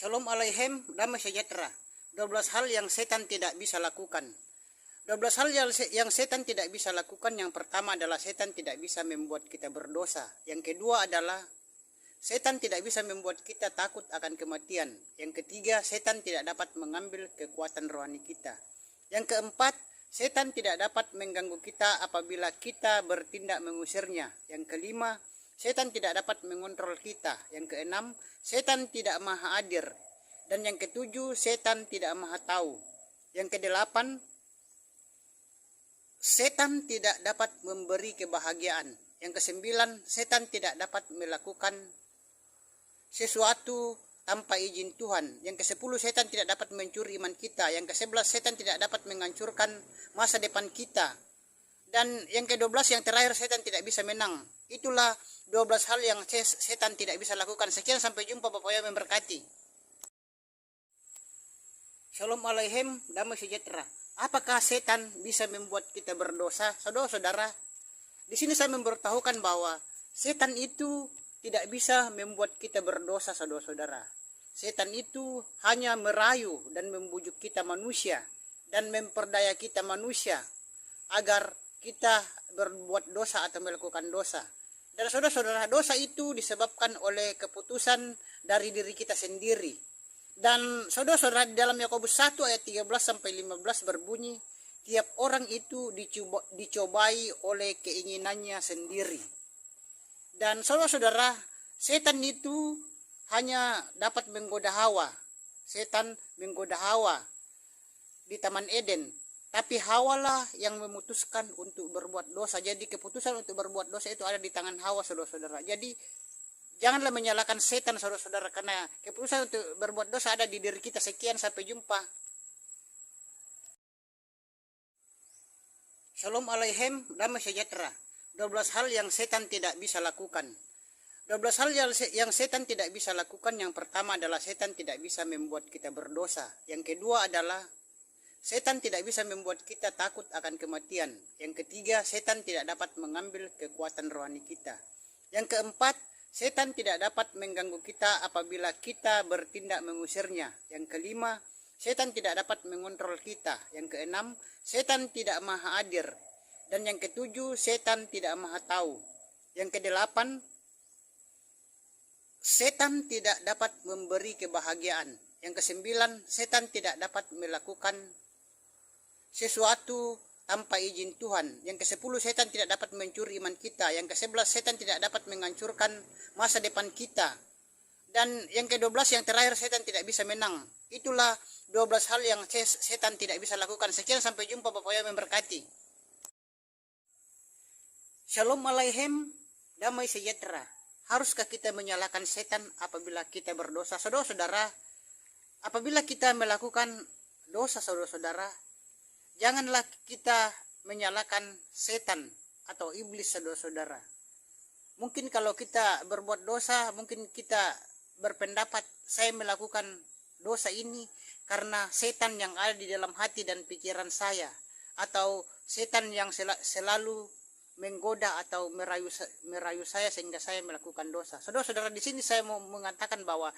Shalom Aleichem, damai sejahtera. 12 hal yang setan tidak bisa lakukan. 12 hal yang setan tidak bisa lakukan. Yang pertama adalah setan tidak bisa membuat kita berdosa. Yang kedua adalah setan tidak bisa membuat kita takut akan kematian. Yang ketiga, setan tidak dapat mengambil kekuatan rohani kita. Yang keempat, setan tidak dapat mengganggu kita apabila kita bertindak mengusirnya. Yang kelima, setan tidak dapat mengontrol kita. Yang keenam, setan tidak maha hadir. Dan yang ketujuh, setan tidak maha tahu. Yang kedelapan, setan tidak dapat memberi kebahagiaan. Yang kesembilan, setan tidak dapat melakukan sesuatu tanpa izin Tuhan. Yang kesepuluh, setan tidak dapat mencuri iman kita. Yang kesebelas, setan tidak dapat menghancurkan masa depan kita. Dan yang ke-12 yang terakhir, setan tidak bisa menang. Itulah 12 hal yang setan tidak bisa lakukan. Sekian, sampai jumpa. Bapak yang memberkati. Shalom Aleichem, damai sejahtera. Apakah setan bisa membuat kita berdosa? Saudara-saudara, di sini saya memberitahukan bahwa setan itu tidak bisa membuat kita berdosa, saudara-saudara. Setan itu hanya merayu dan membujuk kita manusia dan memperdaya kita manusia agar kita berbuat dosa atau melakukan dosa. Dan saudara-saudara, dosa itu disebabkan oleh keputusan dari diri kita sendiri. Dan saudara-saudara, di dalam Yakobus 1 ayat 13 sampai 15 berbunyi, tiap orang itu dicobai oleh keinginannya sendiri. Dan saudara-saudara, setan itu hanya dapat menggoda Hawa. Setan menggoda Hawa di Taman Eden. Tapi Hawa lah yang memutuskan untuk berbuat dosa. Jadi keputusan untuk berbuat dosa itu ada di tangan Hawa, saudara-saudara. Jadi janganlah menyalahkan setan, saudara-saudara, karena keputusan untuk berbuat dosa ada di diri kita. Sekian, sampai jumpa. Shalom Aleichem, damai sejahtera. 12 hal yang setan tidak bisa lakukan. 12 hal yang setan tidak bisa lakukan. Yang pertama adalah setan tidak bisa membuat kita berdosa. Yang kedua adalah setan tidak bisa membuat kita takut akan kematian. Yang ketiga, setan tidak dapat mengambil kekuatan rohani kita. Yang keempat, setan tidak dapat mengganggu kita apabila kita bertindak mengusirnya. Yang kelima, setan tidak dapat mengontrol kita. Yang keenam, setan tidak maha hadir. Dan yang ketujuh, setan tidak maha tahu. Yang kedelapan, setan tidak dapat memberi kebahagiaan. Yang kesembilan, setan tidak dapat melakukan sesuatu tanpa izin Tuhan. Yang ke-10, setan tidak dapat mencuri iman kita. Yang ke-11, setan tidak dapat menghancurkan masa depan kita. Dan yang ke-12 yang terakhir, setan tidak bisa menang. Itulah 12 hal yang setan tidak bisa lakukan. Sekian, sampai jumpa. Bapak yang memberkati. Shalom Aleichem, damai sejahtera. Haruskah kita menyalahkan setan apabila kita berdosa? Saudara-saudara, apabila kita melakukan dosa, saudara-saudara, janganlah kita menyalahkan setan atau iblis, saudara-saudara. Mungkin kalau kita berbuat dosa, mungkin kita berpendapat, saya melakukan dosa ini karena setan yang ada di dalam hati dan pikiran saya, atau setan yang selalu menggoda atau merayu saya sehingga saya melakukan dosa. Saudara-saudara, di sini saya mau mengatakan bahwa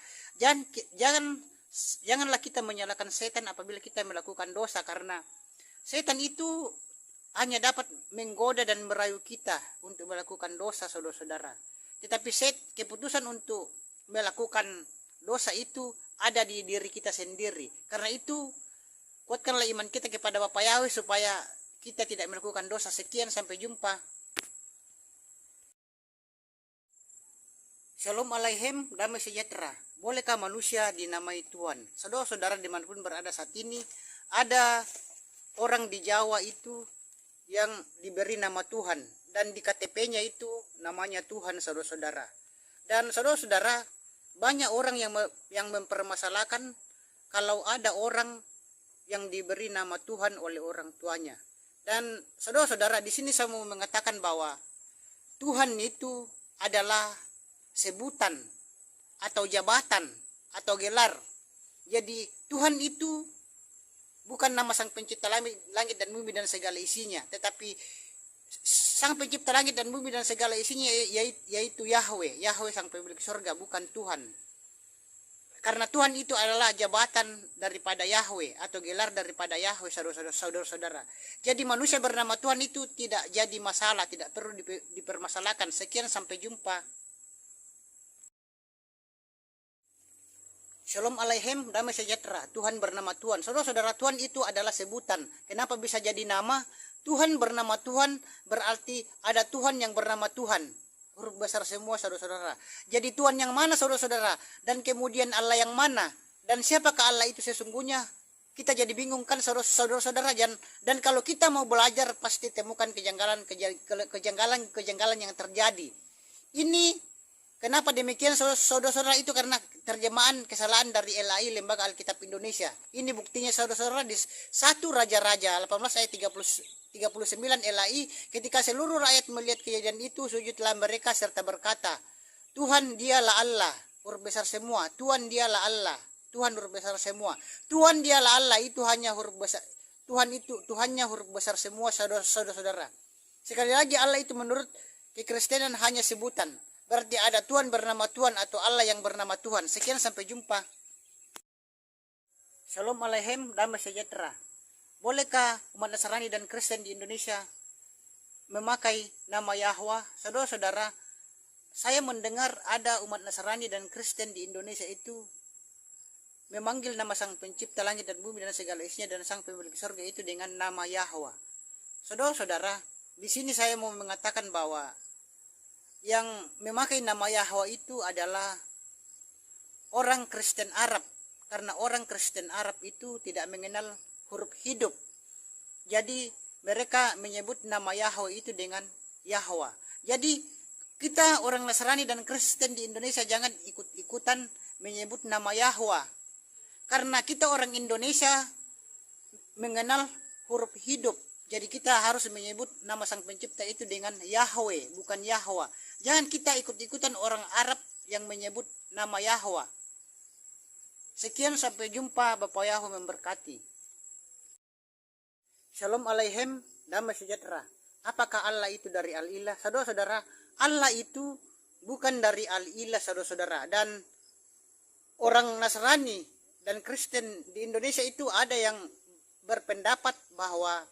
janganlah kita menyalahkan setan apabila kita melakukan dosa, karena setan itu hanya dapat menggoda dan merayu kita untuk melakukan dosa, saudara-saudara. Tetapi keputusan untuk melakukan dosa itu ada di diri kita sendiri. Karena itu, kuatkanlah iman kita kepada Bapa Yahweh supaya kita tidak melakukan dosa. Sekian, sampai jumpa. Shalom Aleichem, damai sejahtera. Bolehkah manusia dinamai Tuhan? Saudara-saudara, dimanapun berada saat ini, ada orang di Jawa itu yang diberi nama Tuhan, dan di KTP-nya itu namanya Tuhan, saudara-saudara. Dan saudara-saudara, banyak orang yang mempermasalahkan kalau ada orang yang diberi nama Tuhan oleh orang tuanya. Dan saudara-saudara, di sini saya mau mengatakan bahwa Tuhan itu adalah sebutan atau jabatan atau gelar. Jadi Tuhan itu bukan nama Sang Pencipta langit dan bumi dan segala isinya, tetapi Sang Pencipta langit dan bumi dan segala isinya yaitu Yahweh, Sang pemilik surga, bukan Tuhan. Karena Tuhan itu adalah jabatan daripada Yahweh atau gelar daripada Yahweh, saudara-saudara. Jadi manusia bernama Tuhan itu tidak jadi masalah, tidak perlu dipermasalahkan. Sekian, sampai jumpa. Shalom Aleichem, damai sejahtera. Tuhan bernama Tuhan. Saudara-saudara, Tuhan itu adalah sebutan. Kenapa bisa jadi nama? Tuhan bernama Tuhan berarti ada Tuhan yang bernama Tuhan. Huruf besar semua, saudara-saudara. Jadi Tuhan yang mana, saudara-saudara? Dan kemudian Allah yang mana? Dan siapakah Allah itu sesungguhnya? Kita jadi bingung kan, saudara-saudara. Dan kalau kita mau belajar pasti temukan kejanggalan yang terjadi. Ini kenapa demikian, saudara-saudara? Itu karena terjemahan kesalahan dari LAI, Lembaga Alkitab Indonesia. Ini buktinya, saudara-saudara, di 1 Raja-Raja 18 ayat 39 LAI, ketika seluruh rakyat melihat kejadian itu, sujudlah mereka serta berkata, Tuhan dialah Allah, huruf besar semua. Tuhan dialah Allah, Tuhan huruf besar semua. Tuhan dialah Allah, itu hanya huruf besar. Tuhannya huruf besar semua, saudara-saudara. Sekali lagi, Allah itu menurut kekristenan hanya sebutan. Berarti ada Tuhan bernama Tuhan atau Allah yang bernama Tuhan. Sekian, sampai jumpa. Shalom Aleichem, damai sejahtera. Bolehkah umat Nasrani dan Kristen di Indonesia memakai nama Yahweh? Saudara-saudara, saya mendengar ada umat Nasrani dan Kristen di Indonesia itu memanggil nama Sang Pencipta langit dan bumi dan segala isinya dan Sang Pemilik surga itu dengan nama Yahweh. Saudara-saudara, di sini saya mau mengatakan bahwa yang memakai nama Yahweh itu adalah orang Kristen Arab, karena orang Kristen Arab itu tidak mengenal huruf hidup. Jadi mereka menyebut nama Yahweh itu dengan Yahweh. Jadi kita orang Nasrani dan Kristen di Indonesia jangan ikut-ikutan menyebut nama Yahweh, karena kita orang Indonesia mengenal huruf hidup. Jadi kita harus menyebut nama Sang Pencipta itu dengan Yahweh, bukan Yahweh. Jangan kita ikut-ikutan orang Arab yang menyebut nama Yahweh. Sekian, sampai jumpa. Bapak Yahweh memberkati. Shalom Aleichem, damai sejahtera. Apakah Allah itu dari Al-Ilah? Saudara-saudara, Allah itu bukan dari Al-Ilah, saudara-saudara. Dan orang Nasrani dan Kristen di Indonesia itu ada yang berpendapat bahwa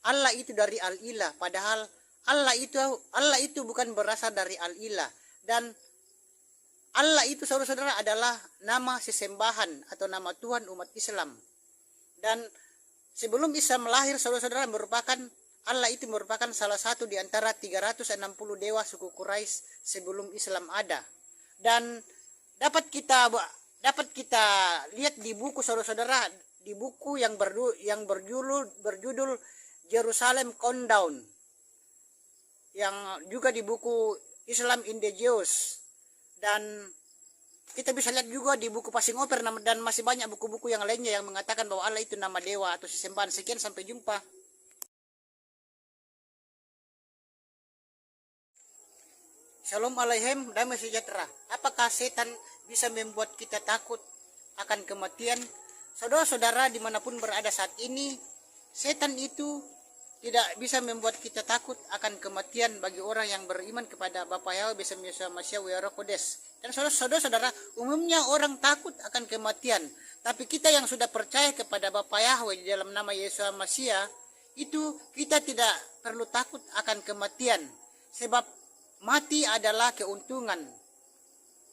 Allah itu dari Al-Ilah, padahal Allah itu bukan berasal dari Al-Ilah. Dan Allah itu, saudara-saudara, adalah nama sesembahan atau nama Tuhan umat Islam. Dan sebelum Islam lahir, saudara-saudara, Allah itu merupakan salah satu di antara 360 dewa suku Quraisy sebelum Islam ada. Dan dapat kita lihat di buku, saudara-saudara, di buku yang berjudul Jerusalem Countdown, yang juga di buku Islam in the Jews. Dan kita bisa lihat juga di buku Passing Over, dan masih banyak buku-buku yang lainnya yang mengatakan bahwa Allah itu nama dewa atau sesembahan. Sekian, sampai jumpa. Shalom Aleichem, damai sejahtera. Apakah setan bisa membuat kita takut akan kematian? Saudara-saudara, dimanapun berada saat ini, setan itu tidak bisa membuat kita takut akan kematian bagi orang yang beriman kepada Bapa Yahweh beserta Yesus Masiah Wira Kodes. Dan saudara-saudara, umumnya orang takut akan kematian. Tapi kita yang sudah percaya kepada Bapa Yahweh di dalam nama Yesus Masiah, itu kita tidak perlu takut akan kematian. Sebab mati adalah keuntungan.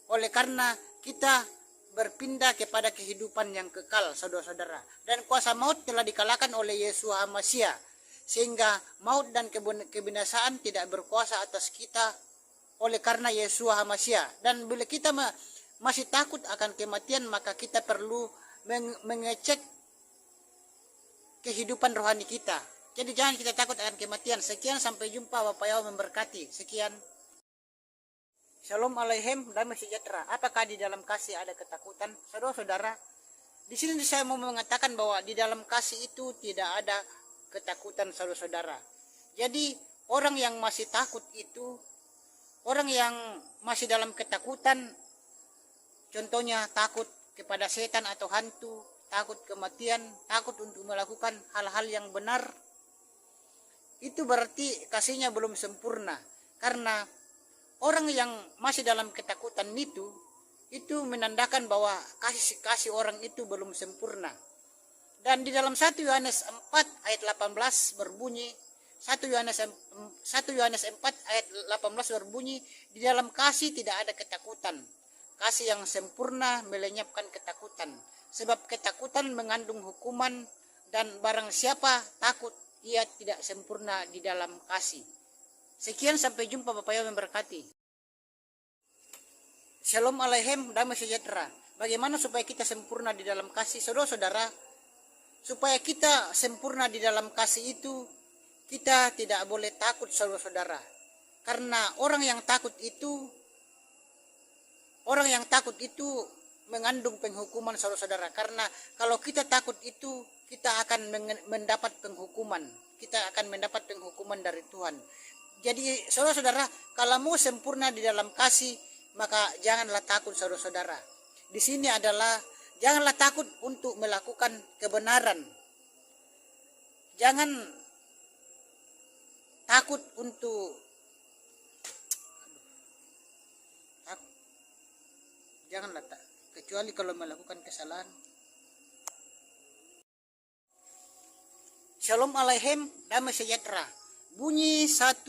Oleh karena kita berpindah kepada kehidupan yang kekal, saudara-saudara. Dan kuasa maut telah dikalahkan oleh Yesus Masiah. Sehingga maut dan kebinasaan tidak berkuasa atas kita oleh karena Yesus Masiah. Dan bila kita masih takut akan kematian, maka kita perlu mengecek kehidupan rohani kita. Jadi jangan kita takut akan kematian. Sekian, sampai jumpa. Bapak Yahweh memberkati. Sekian. Shalom Aleichem, damai sejahtera. Apakah di dalam kasih ada ketakutan? Saudara-saudara, di sini saya mau mengatakan bahwa di dalam kasih itu tidak ada ketakutan, saudara-saudara. Jadi orang yang masih takut itu, orang yang masih dalam ketakutan, contohnya takut kepada setan atau hantu, takut kematian, takut untuk melakukan hal-hal yang benar, itu berarti kasihnya belum sempurna. Karena orang yang masih dalam ketakutan itu itu menandakan bahwa kasih orang itu belum sempurna. Dan di dalam 1 Yohanes 4 ayat 18 berbunyi, 1 Yohanes 4 ayat 18 berbunyi, di dalam kasih tidak ada ketakutan. Kasih yang sempurna melenyapkan ketakutan. Sebab ketakutan mengandung hukuman, dan barang siapa takut, ia tidak sempurna di dalam kasih. Sekian, sampai jumpa. Bapak Yesus memberkati. Shalom Aleichem, damai sejahtera. Bagaimana supaya kita sempurna di dalam kasih? Saudara-saudara, supaya kita sempurna di dalam kasih itu, kita tidak boleh takut, saudara-saudara. Karena orang yang takut itu mengandung penghukuman, saudara-saudara. Karena kalau kita takut itu, kita akan mendapat penghukuman. Kita akan mendapat penghukuman dari Tuhan. Jadi saudara-saudara, kalau mau sempurna di dalam kasih, maka janganlah takut, saudara-saudara. Di sini adalah janganlah takut untuk melakukan kebenaran. Jangan takut untuk janganlah kecuali kalau melakukan kesalahan. Shalom Aleichem, damai sejahtera. Bunyi 1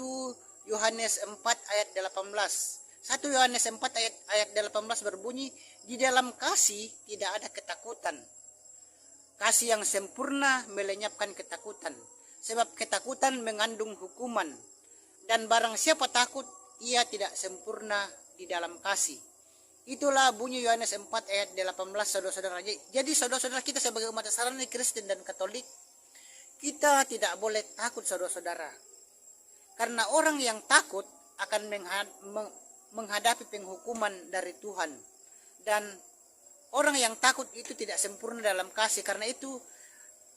Yohanes 4 ayat 18. 1 Yohanes 4 ayat 18 berbunyi, di dalam kasih tidak ada ketakutan. Kasih yang sempurna melenyapkan ketakutan. Sebab ketakutan mengandung hukuman. Dan barang siapa takut, ia tidak sempurna di dalam kasih. Itulah bunyi Yohanes 4 ayat 18, saudara-saudara. Jadi saudara-saudara, kita sebagai umat Nasrani, Kristen dan Katolik, kita tidak boleh takut, saudara-saudara. Karena orang yang takut akan menghadapi penghukuman dari Tuhan. Dan orang yang takut itu tidak sempurna dalam kasih. Karena itu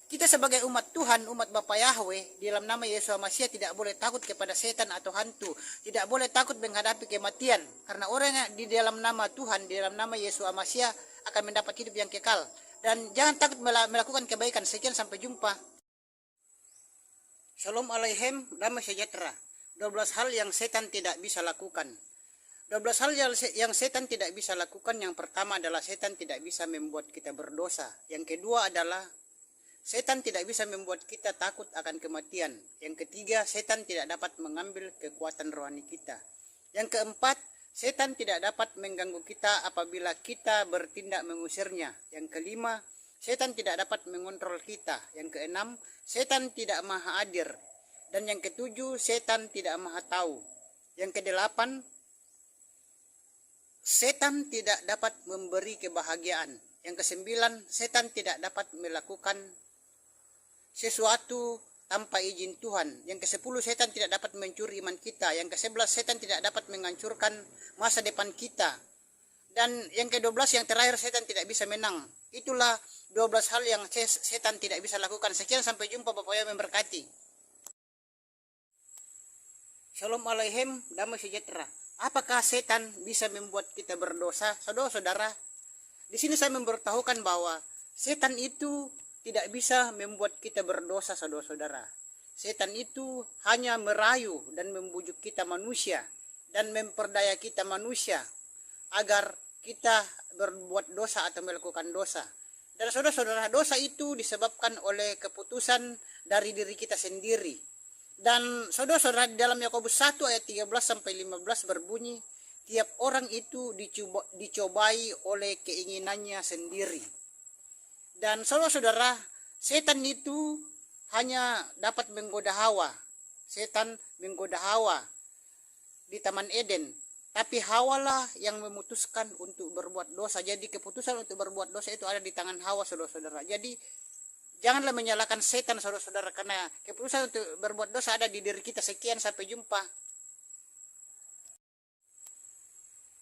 kita sebagai umat Tuhan, umat Bapa Yahweh, di dalam nama Yesus Masiah tidak boleh takut kepada setan atau hantu. Tidak boleh takut menghadapi kematian. Karena orang yang di dalam nama Tuhan, di dalam nama Yesus Masiah akan mendapat hidup yang kekal. Dan jangan takut melakukan kebaikan. Sekian, sampai jumpa. Shalom Aleichem, damai sejahtera. 12 hal yang setan tidak bisa lakukan. 12 hal yang setan tidak bisa lakukan. Yang pertama adalah setan tidak bisa membuat kita berdosa. Yang kedua adalah setan tidak bisa membuat kita takut akan kematian. Yang ketiga, setan tidak dapat mengambil kekuatan rohani kita. Yang keempat, setan tidak dapat mengganggu kita apabila kita bertindak mengusirnya. Yang kelima, setan tidak dapat mengontrol kita. Yang keenam, setan tidak maha hadir. Dan yang ketujuh, setan tidak maha tahu. Yang kedelapan, setan tidak dapat memberi kebahagiaan. Yang kesembilan, setan tidak dapat melakukan sesuatu tanpa izin Tuhan. Yang ke-10, setan tidak dapat mencuri iman kita. Yang ke-11, setan tidak dapat menghancurkan masa depan kita. Dan yang ke-12, yang terakhir, setan tidak bisa menang. Itulah 12 hal yang setan tidak bisa lakukan. Sekian, sampai jumpa. Bapak Yesus memberkati. Shalom Aleichem, damai sejahtera. Apakah setan bisa membuat kita berdosa? Saudara-saudara, di sini saya memberitahukan bahwa setan itu tidak bisa membuat kita berdosa, saudara-saudara. Setan itu hanya merayu dan membujuk kita manusia dan memperdaya kita manusia agar kita berbuat dosa atau melakukan dosa. Dan saudara-saudara, dosa itu disebabkan oleh keputusan dari diri kita sendiri. Dan saudara-saudara, di dalam Yakobus 1 ayat 13 sampai 15 berbunyi, tiap orang itu dicobai oleh keinginannya sendiri. Dan saudara-saudara, setan itu hanya dapat menggoda Hawa. Setan menggoda Hawa di Taman Eden. Tapi Hawa lah yang memutuskan untuk berbuat dosa. Jadi keputusan untuk berbuat dosa itu ada di tangan Hawa, saudara-saudara. Jadi janganlah menyalahkan setan, saudara-saudara, karena keputusan untuk berbuat dosa ada di diri kita. Sekian, sampai jumpa.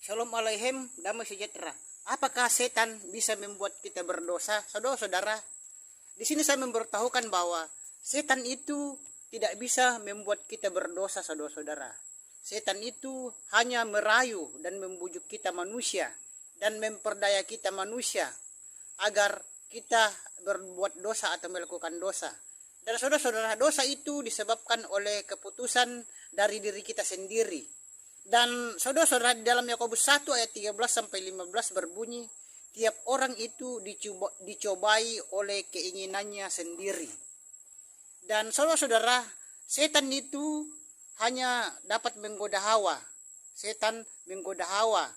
Shalom Aleichem, damai sejahtera. Apakah setan bisa membuat kita berdosa? Saudara-saudara, di sini saya memberitahukan bahwa setan itu tidak bisa membuat kita berdosa, saudara-saudara. Setan itu hanya merayu dan membujuk kita manusia dan memperdaya kita manusia agar kita berbuat dosa atau melakukan dosa. Dan saudara-saudara, dosa itu disebabkan oleh keputusan dari diri kita sendiri. Dan saudara-saudara, di dalam Yakobus 1 ayat 13 sampai 15 berbunyi, tiap orang itu dicobai oleh keinginannya sendiri. Dan saudara-saudara, setan itu hanya dapat menggoda Hawa. Setan menggoda Hawa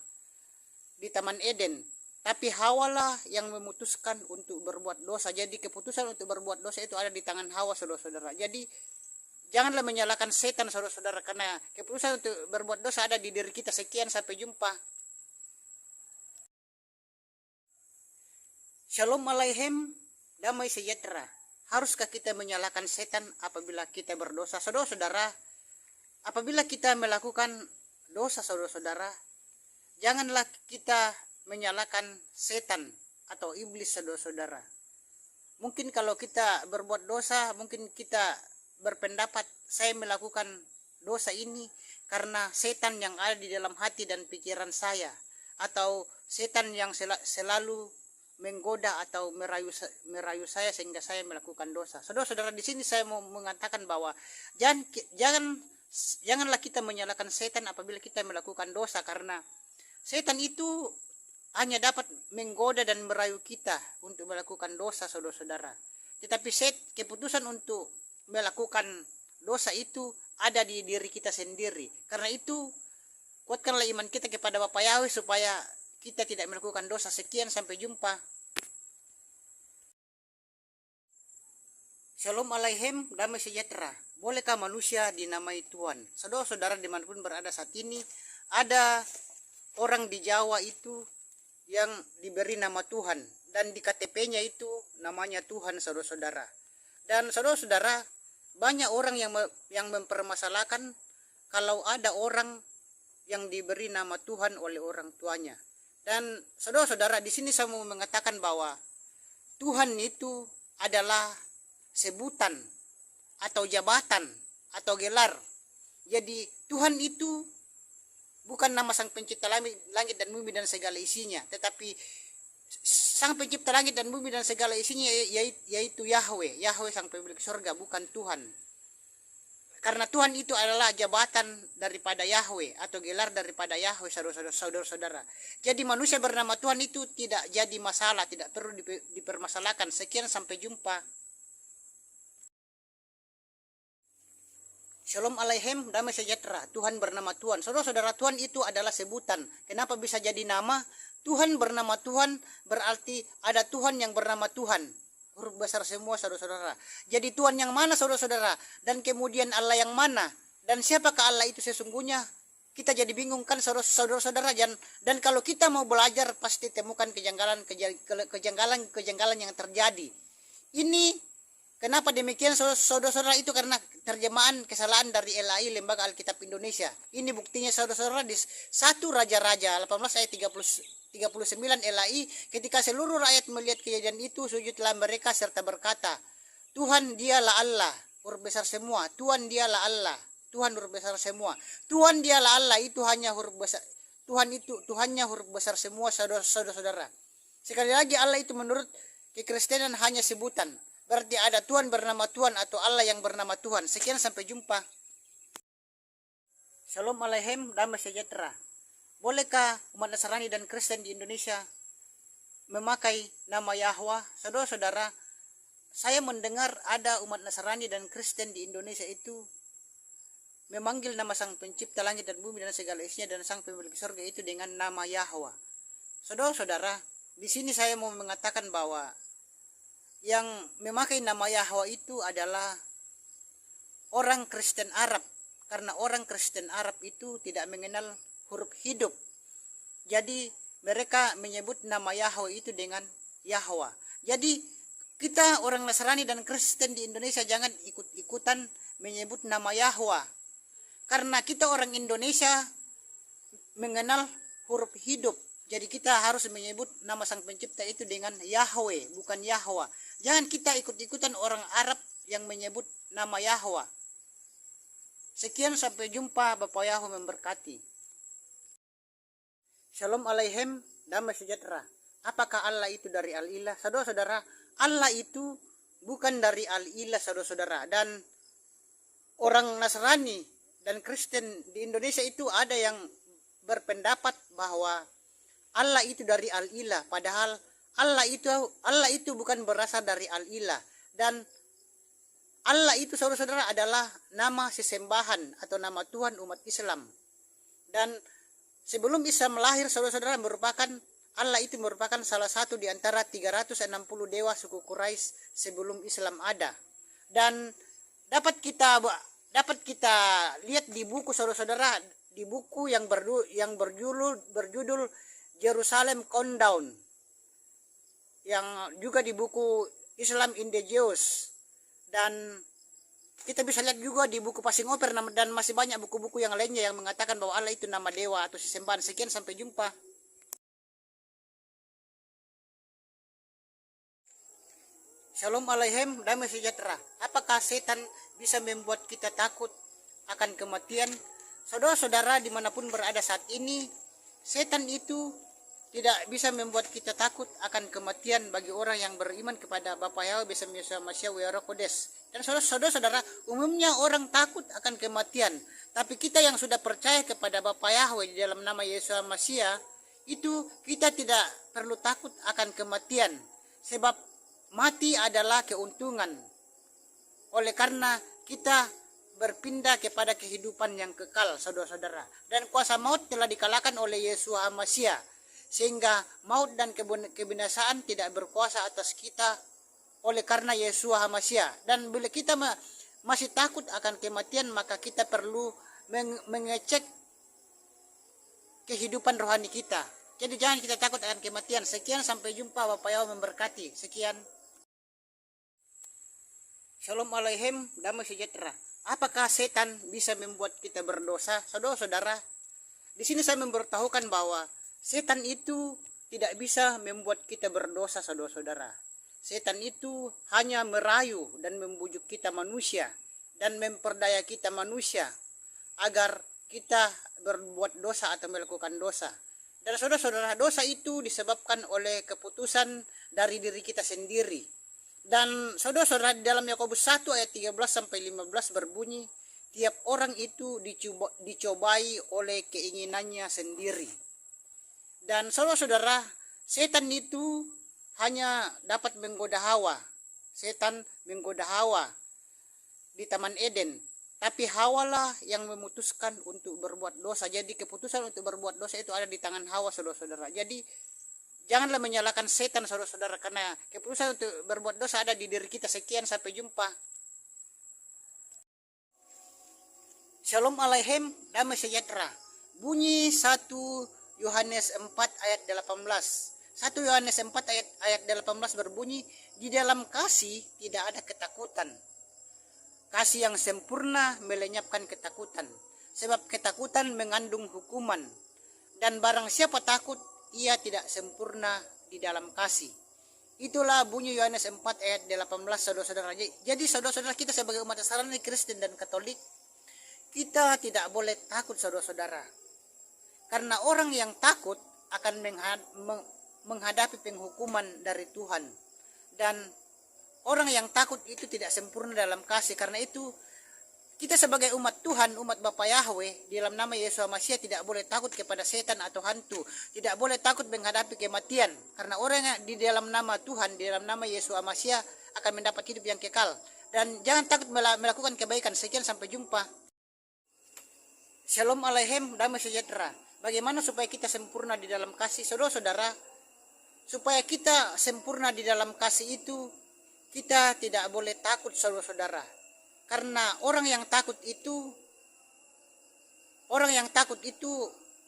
di Taman Eden. Tapi Hawa lah yang memutuskan untuk berbuat dosa. Jadi keputusan untuk berbuat dosa itu ada di tangan Hawa, saudara-saudara. Jadi janganlah menyalahkan setan, saudara-saudara, karena keputusan untuk berbuat dosa ada di diri kita. Sekian, sampai jumpa. Shalom Aleichem, damai sejahtera. Haruskah kita menyalahkan setan apabila kita berdosa? Saudara-saudara, apabila kita melakukan dosa, saudara-saudara, janganlah kita menyalahkan setan atau iblis, saudara-saudara. Mungkin kalau kita berbuat dosa, mungkin kita berpendapat saya melakukan dosa ini karena setan yang ada di dalam hati dan pikiran saya, atau setan yang selalu menggoda atau merayu saya sehingga saya melakukan dosa. Saudara-saudara, di sini saya mau mengatakan bahwa janganlah kita menyalahkan setan apabila kita melakukan dosa, karena setan itu hanya dapat menggoda dan merayu kita untuk melakukan dosa, saudara-saudara. Tetapi keputusan untuk melakukan dosa itu ada di diri kita sendiri. Karena itu, kuatkanlah iman kita kepada Bapa Yahweh supaya kita tidak melakukan dosa. Sekian, sampai jumpa. Shalom Aleichem, damai sejahtera. Bolehkah manusia dinamai Tuhan? Saudara-saudara, dimanapun berada saat ini, ada orang di Jawa itu yang diberi nama Tuhan, dan di KTP-nya itu namanya Tuhan, saudara-saudara. Dan saudara-saudara, banyak orang yang mempermasalahkan kalau ada orang yang diberi nama Tuhan oleh orang tuanya. Dan saudara-saudara, di sini saya mau mengatakan bahwa Tuhan itu adalah sebutan atau jabatan atau gelar. Jadi Tuhan itu bukan nama Sang Pencipta langit dan bumi dan segala isinya, tetapi Sang Pencipta langit dan bumi dan segala isinya yaitu Yahweh. Yahweh Sang Pemilik surga, bukan Tuhan. Karena Tuhan itu adalah jabatan daripada Yahweh atau gelar daripada Yahweh, saudara-saudara. Jadi manusia bernama Tuhan itu tidak jadi masalah, tidak perlu dipermasalahkan. Sekian, sampai jumpa. Shalom Aleichem, damai sejahtera. Tuhan bernama Tuhan. Saudara-saudara, Tuhan itu adalah sebutan. Kenapa bisa jadi nama? Tuhan bernama Tuhan berarti ada Tuhan yang bernama Tuhan. Huruf besar semua, saudara-saudara. Jadi Tuhan yang mana, saudara-saudara? Dan kemudian Allah yang mana? Dan siapakah Allah itu sesungguhnya? Kita jadi bingung kan, saudara-saudara. Dan kalau kita mau belajar pasti temukan kejanggalan yang terjadi. Ini kenapa demikian, saudara-saudara? Itu karena terjemahan kesalahan dari LAI, Lembaga Alkitab Indonesia. Ini buktinya, saudara-saudara, di 1 Raja-Raja 18 ayat 39 LAI, ketika seluruh rakyat melihat kejadian itu, sujudlah mereka serta berkata, Tuhan dialah Allah, huruf besar semua. Tuhan dialah Allah, Tuhan huruf besar semua. Tuhan dialah Allah itu hanya huruf besar. Tuhannya huruf besar semua, saudara-saudara. Sekali lagi, Allah itu menurut kekristenan hanya sebutan. Berarti ada Tuhan bernama Tuhan atau Allah yang bernama Tuhan. Sekian, sampai jumpa. Shalom Aleichem, damai sejahtera. Bolehkah umat Nasrani dan Kristen di Indonesia memakai nama Yahweh? Saudara-saudara, saya mendengar ada umat Nasrani dan Kristen di Indonesia itu memanggil nama Sang Pencipta langit dan bumi dan segala isinya dan Sang Pemilik surga itu dengan nama Yahweh. Saudara-saudara, di sini saya mau mengatakan bahwa yang memakai nama Yahweh itu adalah orang Kristen Arab, karena orang Kristen Arab itu tidak mengenal huruf hidup. Jadi mereka menyebut nama Yahweh itu dengan Yahweh. Jadi kita orang Nasrani dan Kristen di Indonesia jangan ikut-ikutan menyebut nama Yahweh. Karena kita orang Indonesia mengenal huruf hidup. Jadi kita harus menyebut nama Sang Pencipta itu dengan Yahweh, bukan Yahweh. Jangan kita ikut-ikutan orang Arab yang menyebut nama Yahweh. Sekian, sampai jumpa. Bapak Yahweh memberkati. Shalom Aleichem, damai sejahtera. Apakah Allah itu dari Al-Ilah? Saudara-saudara, Allah itu bukan dari Al-Ilah, saudara-saudara. Dan orang Nasrani dan Kristen di Indonesia itu ada yang berpendapat bahwa Allah itu dari Al-Ilah, padahal Allah itu bukan berasal dari Al-Ilah, dan Allah itu saudara-saudara adalah nama sesembahan atau nama Tuhan umat Islam. Dan sebelum Islam lahir, saudara-saudara, Allah itu merupakan salah satu di antara 360 dewa suku Quraisy sebelum Islam ada. Dan dapat kita lihat di buku, saudara-saudara, di buku yang berjudul Jerusalem Countdown, yang juga di buku Islam in the Jews, dan kita bisa lihat juga di buku Passing Over, dan masih banyak buku-buku yang lainnya yang mengatakan bahwa Allah itu nama dewa atau sesembahan. Sekian, sampai jumpa. Shalom Aleichem, damai sejahtera. Apakah setan bisa membuat kita takut akan kematian? Saudara-saudara dimanapun berada saat ini, setan itu tidak bisa membuat kita takut akan kematian bagi orang yang beriman kepada Bapa Yahweh beserta Yesus Masya Wiyara Kodes. Dan saudara-saudara, umumnya orang takut akan kematian. Tapi kita yang sudah percaya kepada Bapa Yahweh di dalam nama Yesus Masya, itu kita tidak perlu takut akan kematian. Sebab mati adalah keuntungan. Oleh karena kita berpindah kepada kehidupan yang kekal, saudara-saudara. Dan kuasa maut telah dikalahkan oleh Yesus Masya, sehingga maut dan kebinasaan tidak berkuasa atas kita oleh karena Yesus Masya. Dan bila kita masih takut akan kematian, maka kita perlu mengecek kehidupan rohani kita. Jadi jangan kita takut akan kematian. Sekian, sampai jumpa. Bapak Yahweh memberkati. Sekian. Shalom Aleichem, damai sejahtera. Apakah setan bisa membuat kita berdosa? Saudara-saudara, di sini saya memberitahukan bahwa setan itu tidak bisa membuat kita berdosa, saudara-saudara. Setan itu hanya merayu dan membujuk kita manusia dan memperdaya kita manusia agar kita berbuat dosa atau melakukan dosa. Dan saudara-saudara, dosa itu disebabkan oleh keputusan dari diri kita sendiri. Dan saudara-saudara, di dalam Yakobus 1 ayat 13-15 berbunyi, tiap orang itu dicobai oleh keinginannya sendiri. Dan saudara-saudara, setan itu hanya dapat menggoda Hawa. Setan menggoda Hawa di Taman Eden. Tapi Hawa lah yang memutuskan untuk berbuat dosa. Jadi keputusan untuk berbuat dosa itu ada di tangan Hawa, saudara-saudara. Jadi janganlah menyalahkan setan, saudara-saudara, karena keputusan untuk berbuat dosa ada di diri kita. Sekian, sampai jumpa. Shalom Aleichem, damai sejahtera. Bunyi 1 Yohanes 4 ayat 18. 1 Yohanes 4 ayat 18 berbunyi, di dalam kasih tidak ada ketakutan. Kasih yang sempurna melenyapkan ketakutan. Sebab ketakutan mengandung hukuman. Dan barang siapa takut, ia tidak sempurna di dalam kasih. Itulah bunyi Yohanes 4 ayat 18, saudara-saudara. Jadi saudara-saudara, kita sebagai umat Nasrani, Kristen dan Katolik, kita tidak boleh takut, saudara-saudara. Karena orang yang takut akan menghadapi penghukuman dari Tuhan. Dan orang yang takut itu tidak sempurna dalam kasih. Karena itu kita sebagai umat Tuhan, umat Bapa Yahweh, di dalam nama Yesus Masya tidak boleh takut kepada setan atau hantu. Tidak boleh takut menghadapi kematian. Karena orang yang di dalam nama Tuhan, di dalam nama Yesus Masya akan mendapat hidup yang kekal. Dan jangan takut melakukan kebaikan. Sekian, sampai jumpa. Shalom Aleichem, damai sejahtera. Bagaimana supaya kita sempurna di dalam kasih? Saudara-saudara, supaya kita sempurna di dalam kasih itu, kita tidak boleh takut, saudara-saudara. Karena orang yang takut itu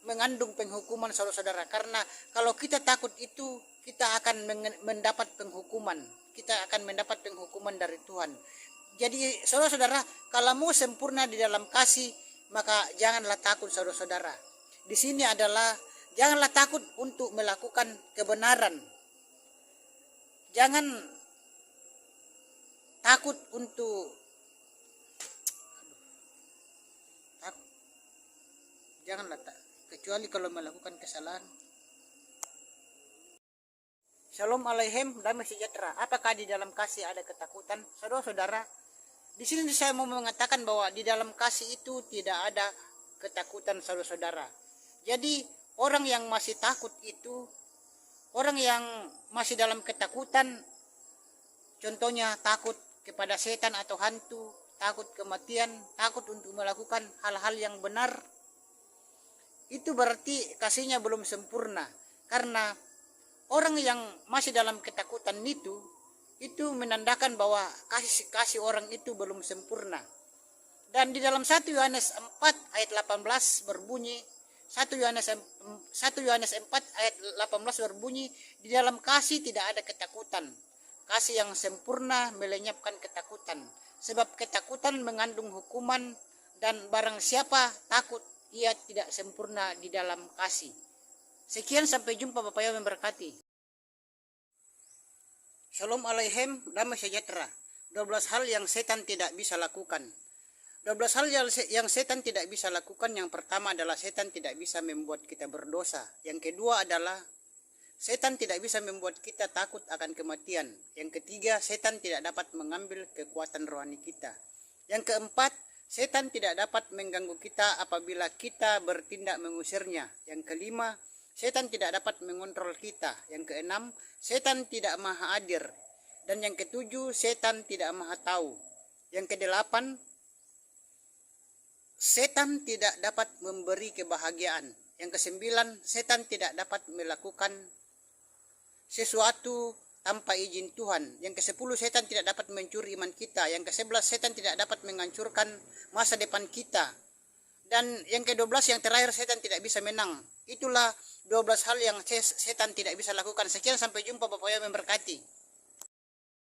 mengandung penghukuman, saudara-saudara. Karena kalau kita takut itu, kita akan mendapat penghukuman. Kita akan mendapat penghukuman dari Tuhan. Jadi saudara-saudara, kalau mau sempurna di dalam kasih, maka janganlah takut, saudara-saudara. Di sini adalah janganlah takut untuk melakukan kebenaran. Jangan takut untuk janganlah kecuali kalau melakukan kesalahan. Shalom Aleichem, damai sejahtera. Apakah di dalam kasih ada ketakutan? Saudara-saudara, Di sini saya mau mengatakan bahwa di dalam kasih itu tidak ada ketakutan, saudara-saudara. Jadi orang yang masih takut itu, orang yang masih dalam ketakutan, contohnya takut kepada setan atau hantu, takut kematian, takut untuk melakukan hal-hal yang benar, itu berarti kasihnya belum sempurna. Karena orang yang masih dalam ketakutan itu menandakan bahwa kasih orang itu belum sempurna. Dan di dalam 1 Yohanes 4 ayat 18 berbunyi, 1 Yohanes 4 ayat 18 berbunyi, di dalam kasih tidak ada ketakutan. Kasih yang sempurna melenyapkan ketakutan. Sebab ketakutan mengandung hukuman, dan barang siapa takut, ia tidak sempurna di dalam kasih. Sekian, sampai jumpa, Bapak Ibu memberkati. Shalom Aleichem, damai sejahtera. 12 hal yang setan tidak bisa lakukan. 12 hal yang setan tidak bisa lakukan. Yang pertama adalah setan tidak bisa membuat kita berdosa. Yang kedua adalah setan tidak bisa membuat kita takut akan kematian. Yang ketiga, setan tidak dapat mengambil kekuatan rohani kita. Yang keempat, setan tidak dapat mengganggu kita apabila kita bertindak mengusirnya. Yang kelima, setan tidak dapat mengontrol kita. Yang keenam, setan tidak maha hadir. Dan yang ketujuh, setan tidak maha tahu. Yang kedelapan, setan tidak dapat memberi kebahagiaan. Yang kesembilan, setan tidak dapat melakukan sesuatu tanpa izin Tuhan. Yang ke-10, setan tidak dapat mencuri iman kita. Yang ke-11, setan tidak dapat menghancurkan masa depan kita. Dan yang ke-12, yang terakhir, setan tidak bisa menang. Itulah 12 hal yang setan tidak bisa lakukan. Sekian, sampai jumpa, Bapak Ibu memberkati.